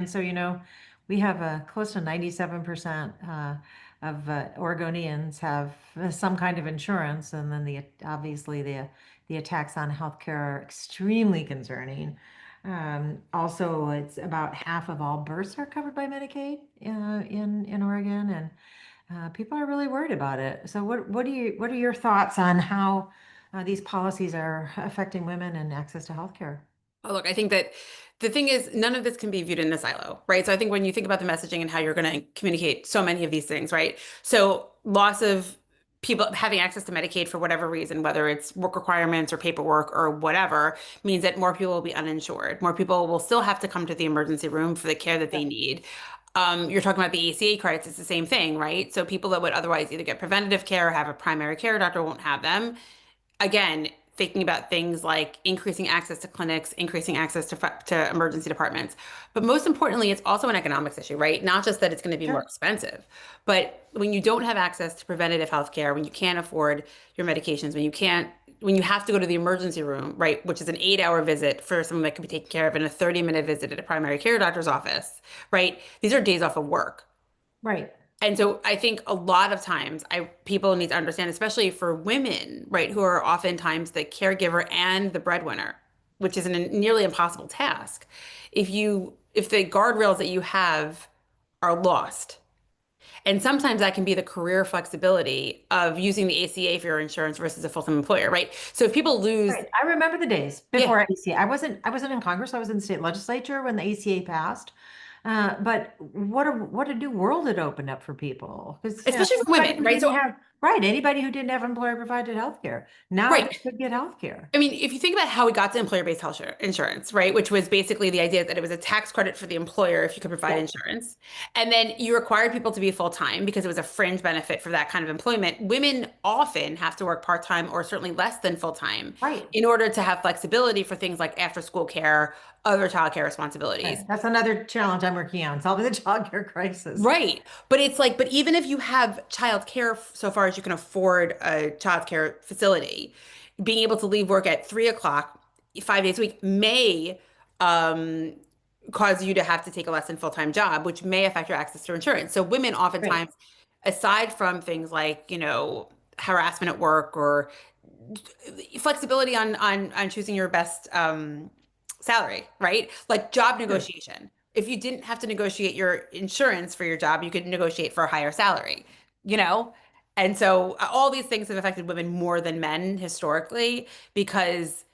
And so, we have close to 97% of Oregonians have some kind of insurance, and then obviously the attacks on healthcare are extremely concerning. Also, it's about half of all births are covered by Medicaid in Oregon, and people are really worried about it. So, what are your thoughts on how these policies are affecting women and access to healthcare? Oh, look, I think that the thing is, none of this can be viewed in a silo, right? So I think when you think about the messaging and how you're going to communicate so many of these things, right? So loss of people having access to Medicaid for whatever reason, whether it's work requirements or paperwork or whatever, means that more people will be uninsured. More people will still have to come to the emergency room for the care that they need. You're talking about the ACA credits, it's the same thing, right? So people that would otherwise either get preventative care or have a primary care doctor won't have them again, thinking about things like increasing access to clinics, increasing access to emergency departments. But most importantly, it's also an economics issue, right? Not just that it's going to be more Sure. expensive, but when you don't have access to preventative health care, when you can't afford your medications, when you have to go to the emergency room, right, which is an 8 hour visit for someone that could be taken care of in a 30-minute visit at a primary care doctor's office, right? These are days off of work. Right. And so I think a lot of times people need to understand, especially for women, right, who are oftentimes the caregiver and the breadwinner, which is a nearly impossible task. If the guardrails that you have are lost, and sometimes that can be the career flexibility of using the ACA for your insurance versus a full-time employer, right? So if people lose, Right. I remember the days yeah, before ACA. I wasn't in Congress. I was in the state legislature when the ACA passed. But what a new world it opened up for people. Because especially for anybody women, who right? didn't So, have right, anybody who didn't have employer provided health care, now they right. could get health care. I mean, if you think about how we got to employer-based health insurance, right, which was basically the idea that it was a tax credit for the employer if you could provide Yeah. insurance, and then you required people to be full-time because it was a fringe benefit for that kind of employment. Women often have to work part-time or certainly less than full-time Right. in order to have flexibility for things like after-school care, other childcare responsibilities. Right. That's another challenge I'm working on, solving the child care crisis. Right. But it's like, but even if you have childcare so far as you can afford a childcare facility, being able to leave work at 3 o'clock, 5 days a week may um, cause you to have to take a less than full-time job, which may affect your access to insurance. So women Right. oftentimes, aside from things like, harassment at work or flexibility on choosing your best salary, right? Like job Sure. negotiation. If you didn't have to negotiate your insurance for your job, you could negotiate for a higher salary, you know? And so all these things have affected women more than men historically because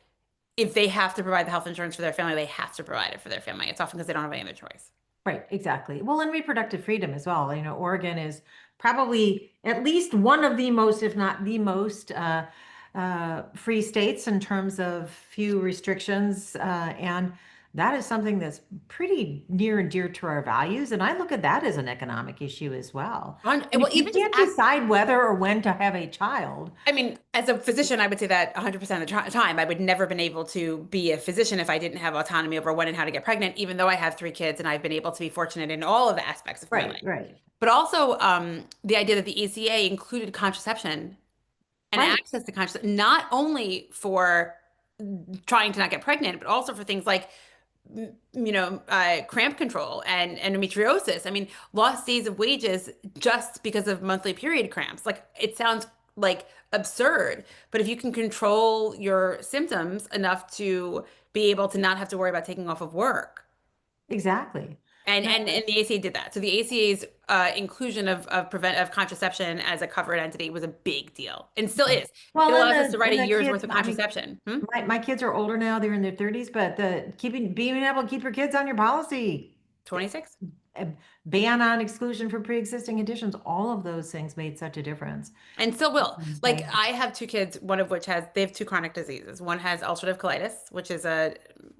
if they have to provide the health insurance for their family, they have to provide it for their family. It's often because they don't have any other choice. Right, exactly. Well, and reproductive freedom as well. Oregon is probably at least one of the most, if not the most, free states in terms of few restrictions. And that is something that's pretty near and dear to our values. And I look at that as an economic issue as well. And Well, if you even just can't decide whether or when to have a child, I mean, as a physician, I would say that 100% of the time, I would never been able to be a physician if I didn't have autonomy over when and how to get pregnant, even though I have 3 kids and I've been able to be fortunate in all of the aspects of my right, life. right, But also, the idea that the ACA included contraception and right, access to contraception, not only for trying to not get pregnant, but also for things like, cramp control and endometriosis. I mean, lost days of wages just because of monthly period cramps. Like, it sounds like absurd, but if you can control your symptoms enough to be able to not have to worry about taking off of work, exactly. No, and the ACA did that. So the ACA's inclusion of contraception as a covered entity was a big deal, and still right. is. It Well, and allows us to the write a and the year's worth kids, of I mean, contraception. Hmm? my kids are older now, they're in their 30s, but the keeping being able to keep your kids on your policy, 26? a ban on exclusion for pre-existing conditions, all of those things made such a difference. And still will. Like Right. I have 2 kids, one of which they have 2 chronic diseases. One has ulcerative colitis, which is a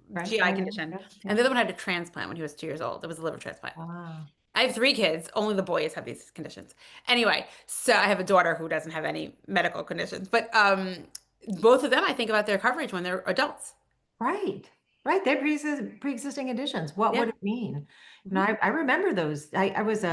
Right. GI Oh, yeah. condition, Yep. and Yep. the other one had a transplant when he was 2 years old. It was a liver transplant. Ah, I have 3 kids. Only the boys have these conditions. Anyway, so I have a daughter who doesn't have any medical conditions, but both of them, I think about their coverage when they're adults. right. Right. They're pre-existing conditions. What would Yeah. it mean? Mhm. I remember those. I was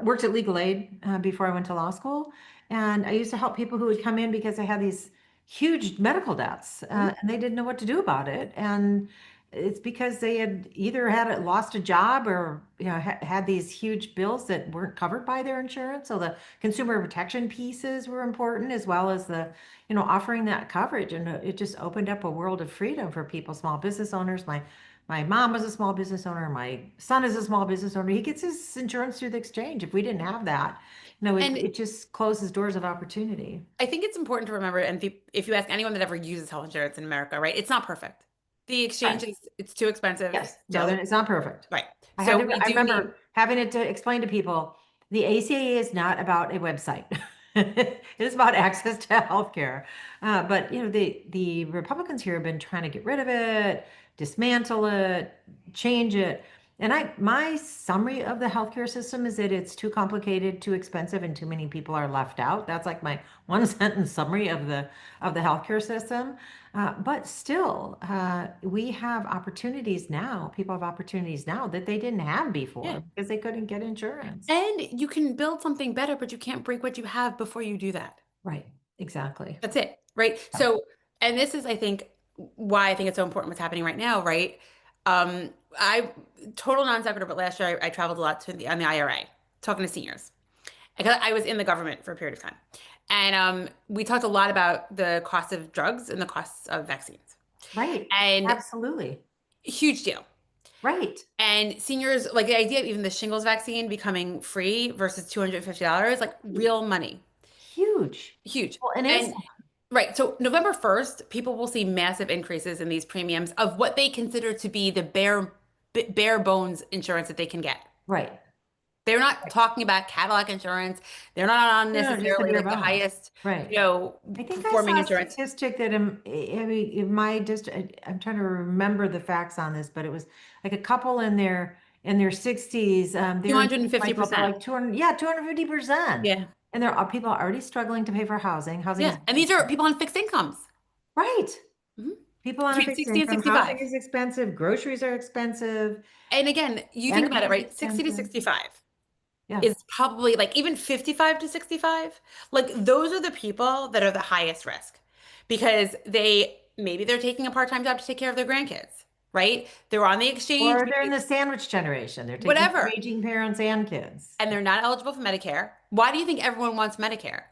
worked at legal aid before I went to law school, and I used to help people who would come in because they had these huge medical debts, Mhm. and they didn't know what to do about it. And it's because they had either lost a job or had these huge bills that weren't covered by their insurance. So the consumer protection pieces were important as well as the offering that coverage, and it just opened up a world of freedom for people, small business owners. My mom was a small business owner. My son is a small business owner. He gets his insurance through the exchange. If we didn't have that, And it just closes doors of opportunity. I think it's important to remember, and if you ask anyone that ever uses health insurance in America, right, it's not perfect. The exchange Right. is it's too expensive Yes. No, still, then it's not perfect. right? So we I do need, remember having it to explain to people, the ACA is not about a website. It is about access to healthcare. But the Republicans here have been trying to get rid of it, dismantle it, change it. And my summary of the healthcare system is that it's too complicated, too expensive, and too many people are left out. That's like my one sentence summary of the healthcare system. But still, we have opportunities now. People have opportunities now that they didn't have yeah. before because they couldn't get insurance. And you can build something better, but you can't break what you have before you do that. Right. Exactly. That's it, right? Yeah. So, and this is, I think, why I think it's so important what's happening right now, right? I total non sequitur, but last year I traveled a lot on the IRA, talking to seniors. Because I was in the government for a period of time, and we talked a lot about the cost of drugs and the costs of vaccines, Right. and Absolutely. huge deal. Right. And seniors, like the idea of even the shingles vaccine becoming free versus $250, like real money, Huge. huge. Well, and it's And right. So November 1st, people will see massive increases in these premiums of what they consider to be the bare bones insurance that they can get. right. They're not talking about Cadillac insurance. They're not on No, just the necessarily bare like the bones. highest, Right. I think I performing saw a insurance. statistic that I mean, in my district, I'm trying to remember the facts on this, but it was like a couple in their 60s, their insurance might go up by 250%. like 200, yeah, 250%. Yeah. And there are people already struggling to pay for housing. Housing is Yeah. And very these are expensive. people on fixed incomes. Right. Mhm. People on a Between fixed 60 and income. Housing 65. is expensive. Groceries are expensive. And again, you think about Energy it, is right? 60 to expensive. 65 Yeah. is probably like even 55 to 65. Like those are the people that are the highest risk because maybe they're taking a part-time job to take care of their grandkids, right? They're on the exchange, Or they're in the sandwich generation. They're taking care of whatever, aging parents and kids. and they're not eligible for Medicare. Why do you think everyone wants Medicare?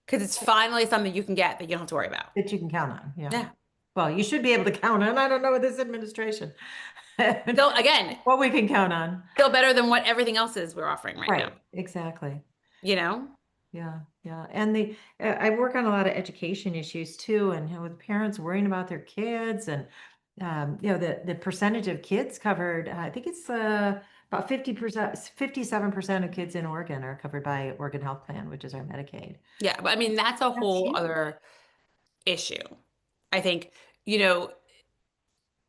Because it's finally something you can get that you don't have to worry about. That you can count on. Yeah. Yeah. Well, you should be able to count on. I don't know with this administration Still, again, what we can count on. still better than what everything else is we're offering right now. Right. Exactly. You know? Yeah. Yeah. And I work on a lot of education issues too, and with parents worrying about their kids and the percentage of kids covered. I think it's about 50%, 57% of kids in Oregon are covered by Oregon Health Plan, which is our Medicaid. Yeah, but I mean that's a That's whole huge. other issue. I think, you know,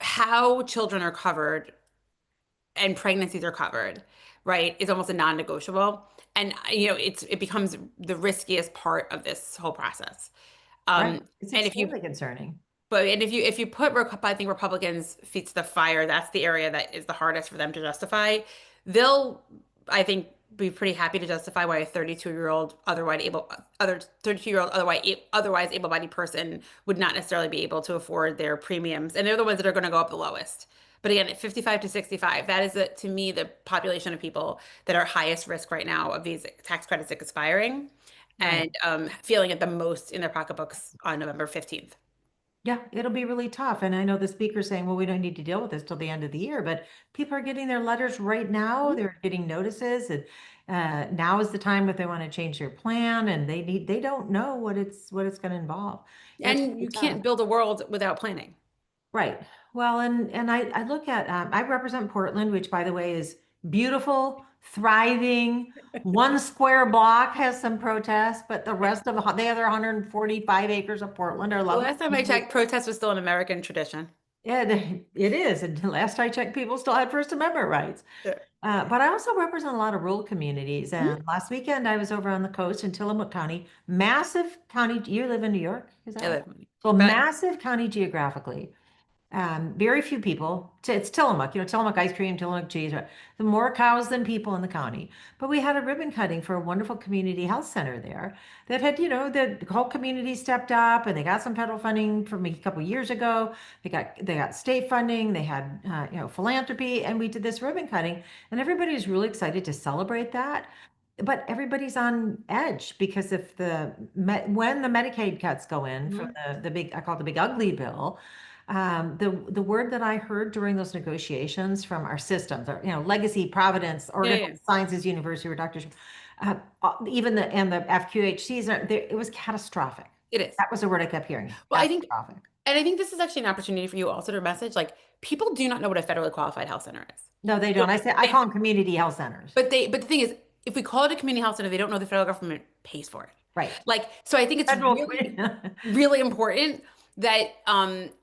how children are covered and pregnancies are covered, right, is almost a non-negotiable. And it becomes the riskiest part of this whole process. Right. It's And if you extremely concerning. but and if you put I think Republicans' feet to the fire, that's the area that is the hardest for them to justify. They'll, I think, be pretty happy to justify why a 32-year-old other 32-year-old otherwise able-bodied person would not necessarily be able to afford their premiums, and they're the ones that are going to go up the lowest. But again, at 55 to 65, that is to me the population of people that are highest risk right now of these tax credits expiring Right. and feeling it the most in their pocketbooks on November 15th. Yeah, it'll be really tough. And I know the speaker's saying, well, we don't need to deal with this till the end of the year, but people are getting their letters right now. They're getting notices, and now is the time if they want to change their plan, and they don't know what it's going to involve. It's And really you tough. can't build a world without planning. Right. Well, and I look at I represent Portland, which by the way is beautiful, thriving. One square block has some protests, but the rest of the other 145 acres of Portland are The lovely last time I communities. checked, protest was still an American tradition. Yeah, it is. And last I checked, people still had First Amendment rights. Yeah. But I also represent a lot of rural communities. Mhm. And last weekend, I was over on the coast in Tillamook County, massive county. You live in New York, is that I right? live, So but massive county geographically. Very few people. It's Tillamook, Tillamook ice cream, Tillamook cheese. The more cows than people in the county. But we had a ribbon cutting for a wonderful community health center there that had, the whole community stepped up and they got some federal funding from a couple years ago. They got state funding. They had, philanthropy, and we did this ribbon cutting, and everybody was really excited to celebrate that. But everybody's on edge because if when the Medicaid cuts go in from Mhm. the big, I call it the big ugly bill, the word that I heard during those negotiations from our systems, Legacy, Providence, Yeah, Oregon yeah, Health yeah. Sciences University, where doctors, even the FQHCs, it was catastrophic. It is. That was the word I kept hearing, Well, I think, catastrophic. and I think this is actually an opportunity for you also to message like people do not know what a federally qualified health center is. No, they So don't. I they, call them community health centers. but the thing is, if we call it a community health center, they don't know the federal government pays for it. Right. Like, so I think it's Federal. really, really important that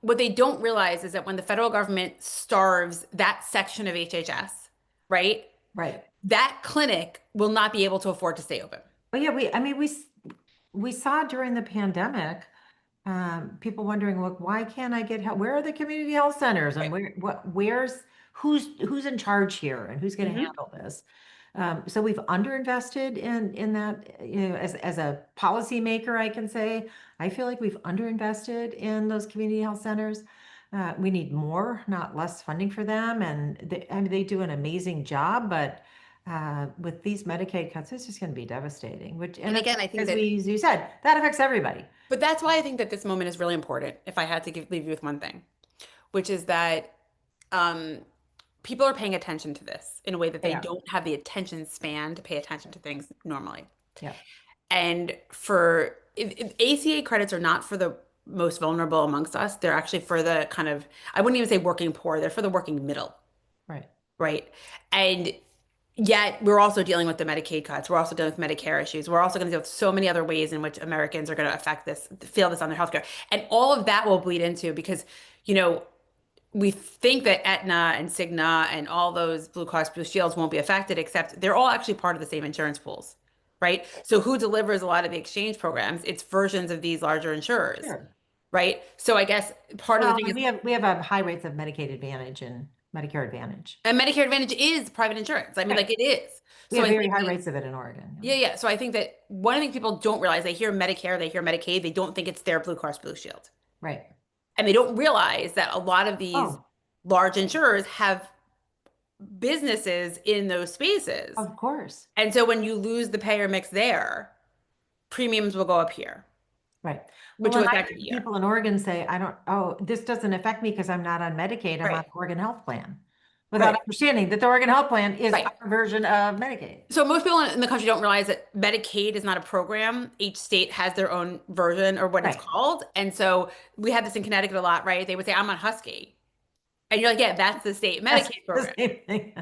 what they don't realize is that when the federal government starves that section of HHS, right, Right. that clinic will not be able to afford to stay open. But yeah, I mean, we saw during the pandemic, people wondering, look, why can't I get help? Where are the community health centers, and Right. who's in charge here, and who's going to Hmm. handle this? So we've underinvested in that, as a policymaker, I can say, I feel like we've underinvested in those community health centers. We need more, not less funding for them. And I mean, they do an amazing job, but with these Medicaid cuts, it's just going to be devastating, and And again, I think as that, you said, that affects everybody. but that's why I think that this moment is really important. If I had to leave you with one thing, which is that um, people are paying attention to this in a way that They they are. don't have the attention span to pay attention to things normally. Yeah. And for if ACA credits are not for the most vulnerable amongst us, they're actually for the kind of, I wouldn't even say working poor, they're for the working middle, Right. right? And yet we're also dealing with the Medicaid cuts. We're also dealing with Medicare issues. We're also going to deal with so many other ways in which Americans are going to affect this, feel this on their healthcare. And all of that will bleed into because, you know, we think that Aetna and Cigna and all those Blue Cross Blue Shields won't be affected, except they're all actually part of the same insurance pools, right? So who delivers a lot of the exchange programs? It's versions of these larger insurers, Sure. right? So I guess part of the Well, thing is, we have a high rates of Medicaid Advantage and Medicare Advantage. and Medicare Advantage is private insurance. I mean, Right. like it is. We So have I very think high that, rates of it in Oregon. yeah, yeah. So I think that one of the things people don't realize, they hear Medicare, they hear Medicaid, they don't think it's their Blue Cross Blue Shield. Right. And they don't realize that a lot of these Oh, large insurers have businesses in those spaces. of course. And so when you lose the payer mix there, premiums will go up here, Right. Well, which and goes I back to the heard year. people in Oregon say, this doesn't affect me because I'm not on Medicaid. I'm on Right. Oregon Health Plan, without Right. understanding that the Oregon Health Plan is Right. our version of Medicaid. So most people in the country don't realize that Medicaid is not a program. Each state has their own version or what it's Right. called. And so we had this in Connecticut a lot, right? They would say, I'm on Husky. And you're like, yeah, that's the state That's Medicaid the program. same thing.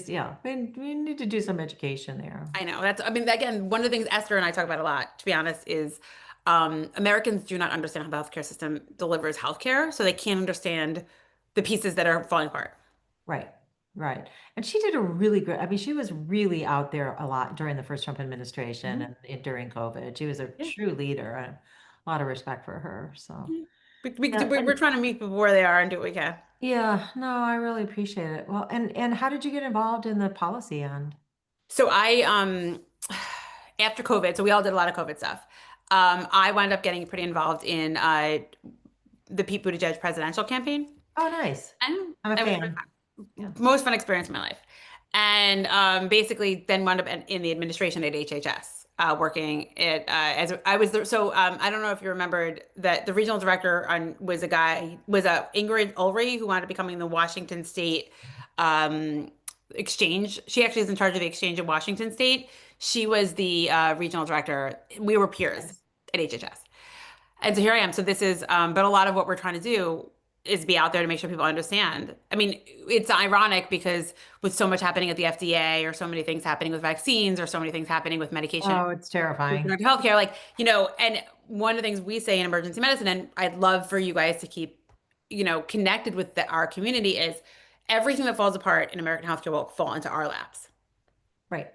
Yeah, we need to do some education there. I know. That's, I mean, again, one of the things Esther and I talk about a lot, to be honest, is Americans do not understand how the healthcare system delivers healthcare. So they can't understand the pieces that are falling apart. Right, right. And she did a really good, I mean, she was really out there a lot during the first Trump administration Mhm. and during COVID. She was a Yeah. true leader. A lot of respect for her. So, Yeah. yeah, We're trying to meet people where they are and do what we can. yeah, no, I really appreciate it. Well, and how did you get involved in the policy end? So I after COVID, so we all did a lot of COVID stuff. I wound up getting pretty involved in the Pete Buttigieg presidential campaign, Oh, nice. and I'm a it was really fan. Yeah. fun. Most fun experience of my life. And basically, then wound up in the administration at HHS, working at as I was there. So I don't know if you remembered that the regional director was a guy was Ingrid Ulrey who wound up becoming the Washington State um, exchange. She actually is in charge of the exchange in Washington State. She was the regional director. We were peers Nice. at HHS. And so here I am. So this is, but a lot of what we're trying to do is be out there to make sure people understand. I mean, it's ironic because with so much happening at the FDA or so many things happening with vaccines or so many things happening with medication, Oh, it's with terrifying. healthcare, like, and one of the things we say in emergency medicine, and I'd love for you guys to keep, connected with our community is everything that falls apart in American healthcare will fall into our laps. Right.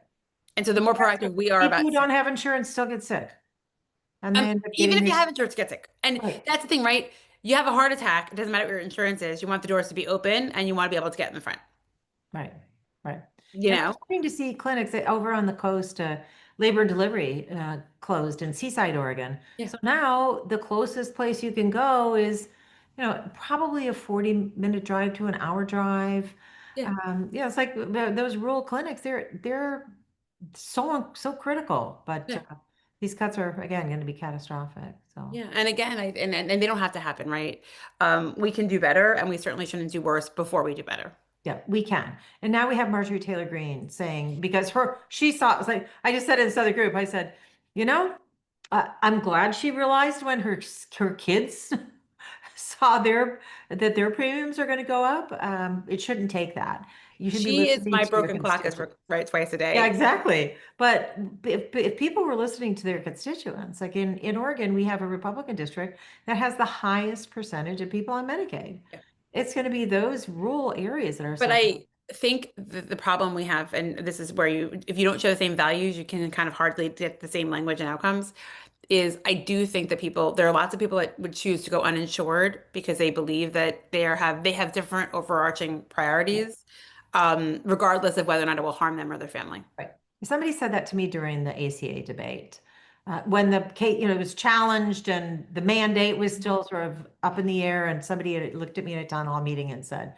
And so the more proactive we are People about who don't have insurance still get sick, and they end up even getting if you these. have insurance, get sick. And Right. that's the thing, right? You have a heart attack, it doesn't matter what your insurance is. You want the doors to be open and you want to be able to get in the front, Right, right. you And we're know? starting to see clinics over on the coast, labor and delivery closed in Seaside, Oregon. Yeah. So now the closest place you can go is, probably a 40-minute drive to an hour drive. Yeah. Yeah, it's like those rural clinics, they're so critical, but Yeah. these cuts are again going to be catastrophic. So. Yeah. And again, and they don't have to happen, right? We can do better and we certainly shouldn't do worse before we do better. Yeah, we can. And now we have Marjorie Taylor Greene saying, because she saw, it was like, I just said in this other group, I said, you know, I'm glad she realized when her kids saw that their premiums are going to go up. It shouldn't take that. You should be She is listening my to your broken clock, constituents. right, twice a Yeah, day. exactly. But if people were listening to their constituents, like in Oregon, we have a Republican district that has the highest percentage of people on Medicaid. Yeah. It's going to be those rural areas that are But suffering. I think the problem we have, and this is where if you don't show the same values, you can kind of hardly get the same language and outcomes, is I do think that there are lots of people that would choose to go uninsured because they believe that they have different overarching priorities, regardless of whether or not it will harm them or their family. Right. Somebody said that to me during the ACA debate. When the case, it was challenged and the mandate was still sort of up in the air, and somebody had looked at me at a town hall meeting and said,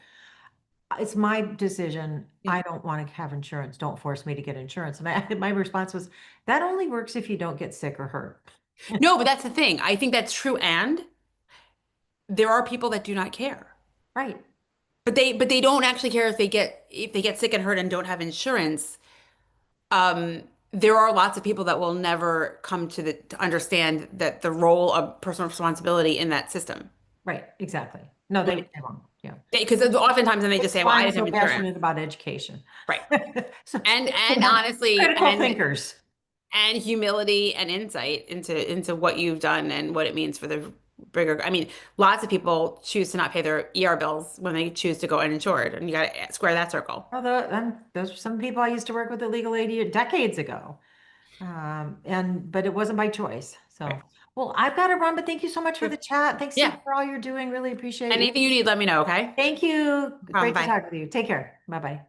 "It's my decision. Yeah. I don't want to have insurance. Don't force me to get insurance." And my response was, "That only works if you don't get sick or hurt." No, but that's the thing. I think that's true, and there are people that do not care. Right. But they don't actually care if they get sick and hurt and don't have insurance. There are lots of people that will never come to understand that the role of personal responsibility in that system. Right. Exactly. No, Right. they won't. Yeah. Because oftentimes then they just It's say, "Well, why I I'm didn't have so insurance." passionate about education. Right. So we And have honestly, critical thinkers. and humility and insight into what you've done and what it means for the bigger. I mean, lots of people choose to not pay their ER bills when they choose to go uninsured, and you got to square that circle. Although, those are some people I used to work with at Legal Aid decades ago. But it wasn't by choice. Right. So, well, I've got to run, but thank you so much for Sure. the chat. Thanks, Steve, Yeah. for all you're doing. Really appreciate you. Anything you need, let me know, okay? Thank you. No problem. Great to Bye. talk with you. Take care. Bye-bye.